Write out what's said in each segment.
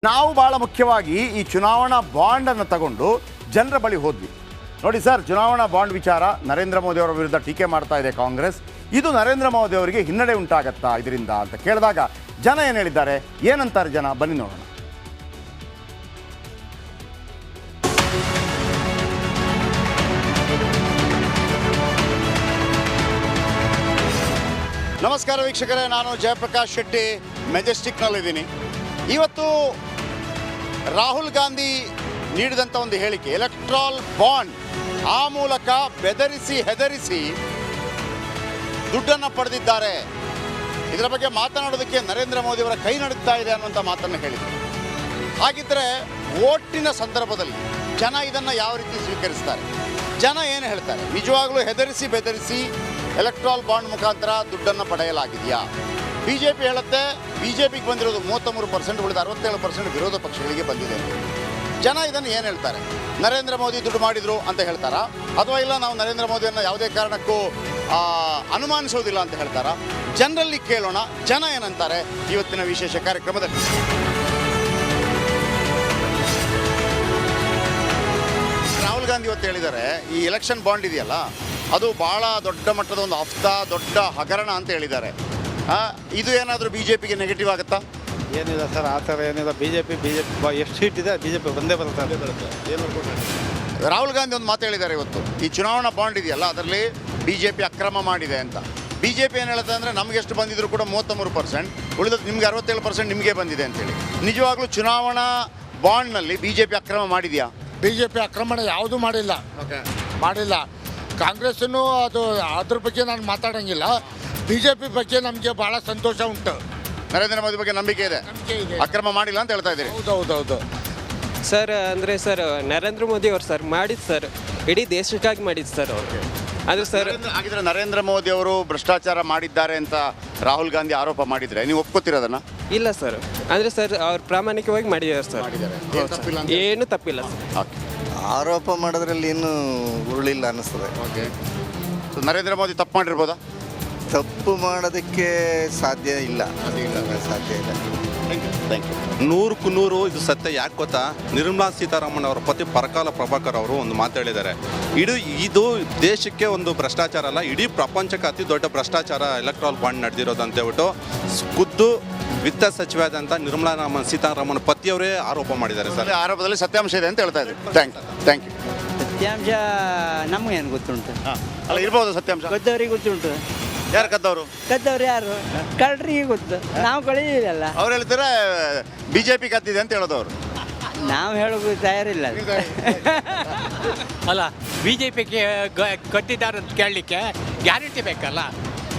ನಾವು ಬಹಳ ಮುಖ್ಯವಾಗಿ ಈ ಚುನಾವಣಾ ಬಾಂಡನ್ನು ತಗೊಂಡು ಜನರ ಬಳಿ ಹೋದ್ವಿ. ನೋಡಿ ಸರ್, ಚುನಾವಣಾ ಬಾಂಡ್ ವಿಚಾರ ನರೇಂದ್ರ ಮೋದಿ ಅವರ ವಿರುದ್ಧ ಟೀಕೆ ಮಾಡ್ತಾ ಇದೆ ಕಾಂಗ್ರೆಸ್. ಇದು ನರೇಂದ್ರ ಮೋದಿ ಅವರಿಗೆ ಹಿನ್ನಡೆ ಉಂಟಾಗತ್ತಾ ಇದರಿಂದ ಅಂತ ಕೇಳಿದಾಗ ಜನ ಏನು ಹೇಳಿದ್ದಾರೆ, ಏನಂತಾರೆ ಜನ, ಬನ್ನಿ ನೋಡೋಣ. ನಮಸ್ಕಾರ ವೀಕ್ಷಕರೇ, ನಾನು ಜಯಪ್ರಕಾಶ್ ಶೆಟ್ಟಿ ಮೆಜೆಸ್ಟಿಕ್ನಲ್ಲಿದ್ದೀನಿ. ಇವತ್ತು ರಾಹುಲ್ ಗಾಂಧಿ ನೀಡಿದಂಥ ಒಂದು ಹೇಳಿಕೆ, ಎಲೆಕ್ಟ್ರಾಲ್ ಬಾಂಡ್, ಆ ಮೂಲಕ ಬೆದರಿಸಿ ಹೆದರಿಸಿ ದುಡ್ಡನ್ನು ಪಡೆದಿದ್ದಾರೆ. ಇದರ ಬಗ್ಗೆ ಮಾತನಾಡೋದಕ್ಕೆ ನರೇಂದ್ರ ಮೋದಿ ಅವರ ಕೈ ನಡುತ್ತಾ ಇದೆ ಅನ್ನುವಂಥ ಮಾತನ್ನು ಹೇಳಿದರು. ಹಾಗಿದ್ದರೆ ಓಟಿನ ಸಂದರ್ಭದಲ್ಲಿ ಜನ ಇದನ್ನು ಯಾವ ರೀತಿ ಸ್ವೀಕರಿಸ್ತಾರೆ, ಜನ ಏನು ಹೇಳ್ತಾರೆ? ನಿಜವಾಗ್ಲೂ ಹೆದರಿಸಿ ಬೆದರಿಸಿ ಎಲೆಕ್ಟ್ರಾಲ್ ಬಾಂಡ್ ಮುಖಾಂತರ ದುಡ್ಡನ್ನು ಪಡೆಯಲಾಗಿದೆಯಾ? ಬಿ ಜೆ ಪಿ ಹೇಳುತ್ತೆ ಬಿ ಜೆ ಪಿಗೆ ಬಂದಿರೋದು 33%, ಉಳಿದ 67% ವಿರೋಧ ಪಕ್ಷಗಳಿಗೆ ಬಂದಿದೆ. ಜನ ಇದನ್ನು ಏನು ಹೇಳ್ತಾರೆ? ನರೇಂದ್ರ ಮೋದಿ ದುಡ್ಡು ಮಾಡಿದರು ಅಂತ ಹೇಳ್ತಾರಾ, ಅಥವಾ ಇಲ್ಲ ನಾವು ನರೇಂದ್ರ ಮೋದಿಯನ್ನು ಯಾವುದೇ ಕಾರಣಕ್ಕೂ ಅನುಮಾನಿಸೋದಿಲ್ಲ ಅಂತ ಹೇಳ್ತಾರಾ? ಜನರಲ್ಲಿ ಕೇಳೋಣ, ಜನ ಏನಂತಾರೆ ಇವತ್ತಿನ ವಿಶೇಷ ಕಾರ್ಯಕ್ರಮದಲ್ಲಿ. ರಾಹುಲ್ ಗಾಂಧಿ ಇವತ್ತು ಹೇಳಿದ್ದಾರೆ, ಈ ಎಲೆಕ್ಷನ್ ಬಾಂಡ್ ಇದೆಯಲ್ಲ ಅದು ಭಾಳ ದೊಡ್ಡ ಮಟ್ಟದ ಒಂದು ದೊಡ್ಡ ಹಗರಣ ಅಂತ ಹೇಳಿದ್ದಾರೆ. ಇದು ಏನಾದರೂ ಬಿ ಜೆ ಪಿಗೆ ನೆಗೆಟಿವ್ ಆಗುತ್ತಾ? ಏನಿಲ್ಲ ಸರ್, ಆ ಥರ ಏನಿಲ್ಲ. ಬಿ ಜೆ ಪಿ ಎಷ್ಟು ಸೀಟ್ ಇದೆ ಬಿ ಜೆ ಪಿ ಬಂದೇ ಬರುತ್ತೆ. ರಾಹುಲ್ ಗಾಂಧಿ ಒಂದು ಮಾತು ಹೇಳಿದ್ದಾರೆ ಇವತ್ತು, ಈ ಚುನಾವಣಾ ಬಾಂಡ್ ಇದೆಯಲ್ಲ ಅದರಲ್ಲಿ ಬಿ ಜೆ ಪಿ ಅಕ್ರಮ ಮಾಡಿದೆ ಅಂತ. ಬಿ ಜೆ ಪಿ ಏನು ಹೇಳುತ್ತೆ ಅಂದರೆ ನಮಗೆ ಎಷ್ಟು ಬಂದಿದ್ರು ಕೂಡ 33%, ಉಳಿದ ನಿಮಗೆ 67% ನಿಮಗೆ ಬಂದಿದೆ ಅಂತೇಳಿ. ನಿಜವಾಗ್ಲೂ ಚುನಾವಣಾ ಬಾಂಡ್ನಲ್ಲಿ ಬಿ ಜೆ ಪಿ ಅಕ್ರಮ ಮಾಡಿದೆಯಾ? ಬಿ ಜೆ ಪಿ ಆಕ್ರಮಣ ಯಾವುದೂ ಮಾಡಿಲ್ಲ. ಕಾಂಗ್ರೆಸ್ಸನ್ನು ಅದು ಅದ್ರ ಬಗ್ಗೆ ನಾನು ಮಾತಾಡೋಂಗಿಲ್ಲ. ಬಿ ಜೆ ಪಿ ಬಗ್ಗೆ ನಮಗೆ ಭಾಳ ಸಂತೋಷ ಉಂಟು. ನರೇಂದ್ರ ಮೋದಿ ಬಗ್ಗೆ ನಂಬಿಕೆ ಇದೆ, ಅಕ್ರಮ ಮಾಡಿಲ್ಲ ಅಂತ ಹೇಳ್ತಾ ಇದ್ದೀರಿ. ಹೌದೌದು ಸರ್. ಅಂದರೆ ಸರ್ ನರೇಂದ್ರ ಮೋದಿ ಅವರು ಸರ್ ಮಾಡಿದ್ದು ಸರ್ ಇಡೀ ದೇಶಕ್ಕಾಗಿ ಮಾಡಿದ್ದು ಸರ್ ಅವರು. ಅದು ಸರ್ ಹಾಗಿದ್ರೆ ನರೇಂದ್ರ ಮೋದಿ ಅವರು ಭ್ರಷ್ಟಾಚಾರ ಮಾಡಿದ್ದಾರೆ ಅಂತ ರಾಹುಲ್ ಗಾಂಧಿ ಆರೋಪ ಮಾಡಿದರೆ ನೀವು ಒಪ್ಕೋತಿರೋದನ್ನ? ಇಲ್ಲ ಸರ್, ಅಂದರೆ ಸರ್ ಅವ್ರು ಪ್ರಾಮಾಣಿಕವಾಗಿ ಮಾಡಿದ್ದಾರೆ ಸರ್. ಏನು ತಪ್ಪಿಲ್ಲ ಸರ್. ಓಕೆ, ಆರೋಪ ಮಾಡೋದ್ರಲ್ಲಿ ಏನು ಉರುಳಿಲ್ಲ ಅನ್ನಿಸ್ತದೆ. ಓಕೆ, ಸೊ ನರೇಂದ್ರ ಮೋದಿ ತಪ್ಪು ಮಾಡಿರ್ಬೋದಾ? ತಪ್ಪು ಮಾಡೋದಕ್ಕೆ ಸಾಧ್ಯ ಇಲ್ಲ. Thank you. 100ಕ್ಕೂ 100 ಇದು ಸತ್ಯ. ಯಾಕೆ ಗೊತ್ತಾ, ನಿರ್ಮಲಾ ಸೀತಾರಾಮನ್ ಅವರ ಪತಿ ಪರಕಾಲ ಪ್ರಭಾಕರ್ ಅವರು ಒಂದು ಮಾತು ಹೇಳಿದ್ದಾರೆ, ಇದು ದೇಶಕ್ಕೆ ಒಂದು ಭ್ರಷ್ಟಾಚಾರ ಅಲ್ಲ, ಇಡೀ ಪ್ರಪಂಚಕ್ಕೆ ಅತಿ ದೊಡ್ಡ ಭ್ರಷ್ಟಾಚಾರ ಎಲೆಕ್ಟ್ರಾಲ್ ಬಾಂಡ್ ನಡೆದಿರೋದು ಅಂತ ಹೇಳ್ಬಿಟ್ಟು ಖುದ್ದು ವಿತ್ತ ಸಚಿವಾದಂಥ ನಿರ್ಮಲಾ ಸೀತಾರಾಮನ್ ಪತಿಯವರೇ ಆರೋಪ ಮಾಡಿದ್ದಾರೆ ಸರ್. ಆರೋಪದಲ್ಲಿ ಸತ್ಯಾಂಶ ಇದೆ ಅಂತ ಹೇಳ್ತಾ ಇದ್ದಾರೆ. Thank you. ಸತ್ಯಾಂಶ ನಮಗೇನು ಗೊತ್ತುಂಟು? ಅಲ್ಲ, ಇರ್ಬೋದು ಸತ್ಯಾಂಶ. ಗೊತ್ತವ್ರಿಗೆ ಗೊತ್ತುಂಟು. ಯಾರು ಕದ್ದವರು? ಕದ್ದವ್ರು ಯಾರು? ಕಳ್ಳರಿಗೆ ಗೊತ್ತು, ನಾವು ಕಳೀಲಿಲ್ಲ. ಅವ್ರು ಹೇಳ್ತಾರೆ ಬಿ ಜೆ ಪಿ ಕದ್ದಿದೆ ಅಂತ ಹೇಳೋದು ಅವರು. ನಾವು ಹೇಳೋದು ತಯಾರಿಲ್ಲ. ಅಲ್ಲ, ಬಿ ಜೆ ಪಿಗೆ ಕಟ್ಟಿದ್ದಾರೆ ಅಂತ ಕೇಳಲಿಕ್ಕೆ ಗ್ಯಾರಂಟಿ ಬೇಕಲ್ಲ,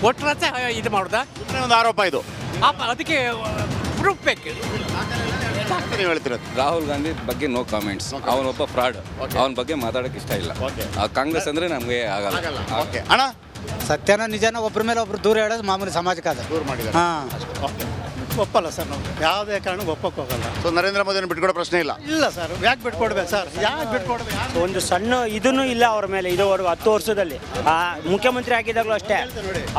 ಒಟ್ಟರತ್ತೆ ಇದು ಮಾಡೋದಾ? ಒಂದು ಆರೋಪ ಇದು, ಅದಕ್ಕೆ ಪ್ರೂಫ್ ಬೇಕು. ನೀವು ಹೇಳ್ತಿರೋದು ರಾಹುಲ್ ಗಾಂಧಿ ಬಗ್ಗೆ ನೋ ಕಾಮೆಂಟ್ಸ್. ಅವನೊಬ್ಬ ಫ್ರಾಡ್, ಅವನ ಬಗ್ಗೆ ಮಾತಾಡೋಕೆ ಇಷ್ಟ ಇಲ್ಲ. ಕಾಂಗ್ರೆಸ್ ಅಂದರೆ ನಮಗೆ ಆಗಲ್ಲ. ಓಕೆ ಅಣ್ಣ, ಸತ್ಯನ ನಿಜನ ಒಬ್ಬರ ಮೇಲೆ ಒಬ್ರು ದೂರ ಹೇಳೋದು ಮಾಮೂಲಿ ಸಮಾಜಕ್ಕೆ ಅದು. ದೂರ ಮಾಡಿದ್ದಾರೆ. ಹಾಂ, ಒಪ್ಪಲ್ಲ ಸರ್, ನಾವು ಯಾವುದೇ ಕಾರಣಕ್ಕೂ ಒಪ್ಪಕ್ಕೆ ಹೋಗಲ್ಲ. ಸೊ ನರೇಂದ್ರ ಮೋದಿಯನ್ನು ಬಿಟ್ಕೊಡೋ ಪ್ರಶ್ನೆ ಇಲ್ಲ. ಇಲ್ಲ ಸರ್, ಯಾಕೆ ಬಿಟ್ಕೊಡ್ಬೇಕು ಸರ್? ಯಾಕೆ ಬಿಟ್ಕೊಡ್ಬೇಕು? ಒಂದು ಸಣ್ಣ ಇದೂ ಇಲ್ಲ ಅವ್ರ ಮೇಲೆ. ಇದುವರೆಗೂ 10 ವರ್ಷದಲ್ಲಿ ಮುಖ್ಯಮಂತ್ರಿ ಆಗಿದ್ದಾಗಲೂ ಅಷ್ಟೇ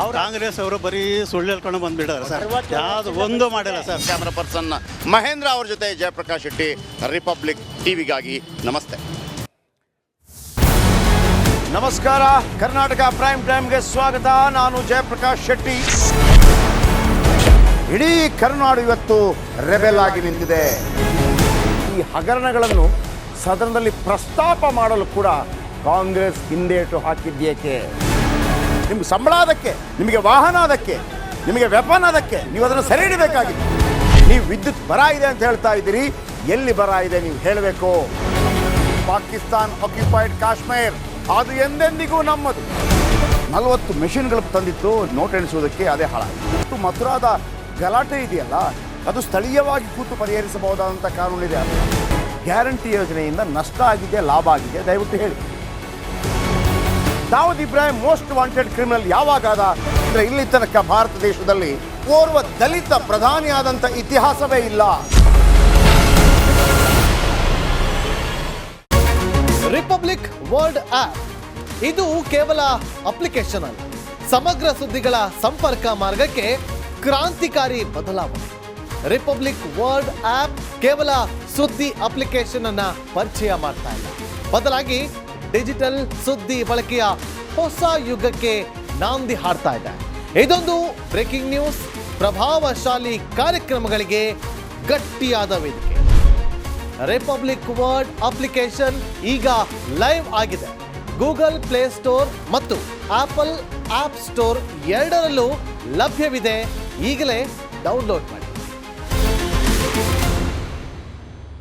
ಅವ್ರು ಕಾಂಗ್ರೆಸ್ ಅವರು ಬರೀ ಸುಳ್ಳು ಹೇಳ್ಕೊಂಡು ಬಂದ್ಬಿಟ್ಟಾರೆ ಸರ್, ಯಾವುದು ಒಂದು ಮಾಡಿಲ್ಲ ಸರ್. ಕ್ಯಾಮರಾ ಪರ್ಸನ್ ಮಹೇಂದ್ರ ಅವ್ರ ಜೊತೆ ಜಯಪ್ರಕಾಶ್ ಶೆಟ್ಟಿ, ರಿಪಬ್ಲಿಕ್ ಟಿವಿಗಾಗಿ. ನಮಸ್ತೆ, ನಮಸ್ಕಾರ. ಕರ್ನಾಟಕ ಪ್ರೈಮ್ ಟೈಮ್ಗೆ ಸ್ವಾಗತ. ನಾನು ಜಯಪ್ರಕಾಶ್ ಶೆಟ್ಟಿ. ಇಡೀ ಕರ್ನಾಡು ಇವತ್ತು ರೆಬೆಲ್ ಆಗಿ ನಿಂತಿದೆ. ಈ ಹಗರಣಗಳನ್ನು ಸದನದಲ್ಲಿ ಪ್ರಸ್ತಾಪ ಮಾಡಲು ಕೂಡ ಕಾಂಗ್ರೆಸ್ ಹಿಂದೇಟು ಹಾಕಿದ್ದೇಕೆ? ನಿಮ್ಗೆ ಸಂಬಳ ಅದಕ್ಕೆ, ನಿಮಗೆ ವಾಹನ ಅದಕ್ಕೆ, ನಿಮಗೆ ವೆಪನ್ ಅದಕ್ಕೆ, ನೀವು ಅದನ್ನು ಸೆರೆ ಹಿಡಿಬೇಕಾಗಿತ್ತು. ನೀವು ವಿದ್ಯುತ್ ಬರ ಇದೆ ಅಂತ ಹೇಳ್ತಾ ಇದ್ದೀರಿ, ಎಲ್ಲಿ ಬರ ಇದೆ ನೀವು ಹೇಳಬೇಕು. ಪಾಕಿಸ್ತಾನ್ ಆಕ್ಯುಪೈಡ್ ಕಾಶ್ಮೀರ್ ಅದು ಎಂದೆಂದಿಗೂ ನಮ್ಮದು. 40 ಮೆಷಿನ್ಗಳು ತಂದಿತ್ತು ನೋಟ್ ಎಣಿಸುವುದಕ್ಕೆ, ಅದೇ ಹಾಳಾಯಿತು. ಮಥುರಾದ ಗಲಾಟೆ ಇದೆಯಲ್ಲ, ಅದು ಸ್ಥಳೀಯವಾಗಿ ಕೂತು ಪರಿಹರಿಸಬಹುದಾದಂಥ ಕಾನೂನಿದೆ. ಗ್ಯಾರಂಟಿ ಯೋಜನೆಯಿಂದ ನಷ್ಟ ಆಗಿದೆ, ಲಾಭ ಆಗಿದೆ, ದಯವಿಟ್ಟು ಹೇಳಿ. Dawood Ibrahim most wanted criminal ಯಾವಾಗಾದ ಅಂದರೆ ಇಲ್ಲಿ ತನಕ ಭಾರತ ದೇಶದಲ್ಲಿ ಓರ್ವ ದಲಿತ ಪ್ರಧಾನಿಯಾದಂಥ ಇತಿಹಾಸವೇ ಇಲ್ಲ. ರಿಪಬ್ಲಿಕ್ ವರ್ಲ್ಡ್ ಆಪ್ ಇದು ಕೇವಲ ಅಪ್ಲಿಕೇಶನ್ ಅಲ್ಲ, ಸಮಗ್ರ ಸುದ್ದಿಗಳ ಸಂಪರ್ಕ ಮಾರ್ಗಕ್ಕೆ ಕ್ರಾಂತಿಕಾರಿ ಬದಲಾವಣೆ. ರಿಪಬ್ಲಿಕ್ ವರ್ಲ್ಡ್ ಆಪ್ ಕೇವಲ ಸುದ್ದಿ ಅಪ್ಲಿಕೇಶನ್ ಅನ್ನ ಪರಿಚಯ ಮಾಡ್ತಾ ಇಲ್ಲ, ಬದಲಾಗಿ ಡಿಜಿಟಲ್ ಸುದ್ದಿ ಬಳಕೆಯ ಹೊಸ ಯುಗಕ್ಕೆ ನಾಂದಿ ಹಾಡ್ತಾ ಇದೆ. ಇದೊಂದು ಬ್ರೇಕಿಂಗ್ ನ್ಯೂಸ್, ಪ್ರಭಾವಶಾಲಿ ಕಾರ್ಯಕ್ರಮಗಳಿಗೆ ಗಟ್ಟಿಯಾದ ವೇದಿಕೆ. ರಿಪಬ್ಲಿಕ್ ವರ್ಲ್ಡ್ ಅಪ್ಲಿಕೇಶನ್ ಈಗ ಲೈವ್ ಆಗಿದೆ. ಗೂಗಲ್ ಪ್ಲೇ ಸ್ಟೋರ್ ಮತ್ತು ಆಪಲ್ ಆಪ್ ಸ್ಟೋರ್ ಎರಡರಲ್ಲೂ ಲಭ್ಯವಿದೆ. ಈಗಲೇ ಡೌನ್ಲೋಡ್ ಮಾಡಿ.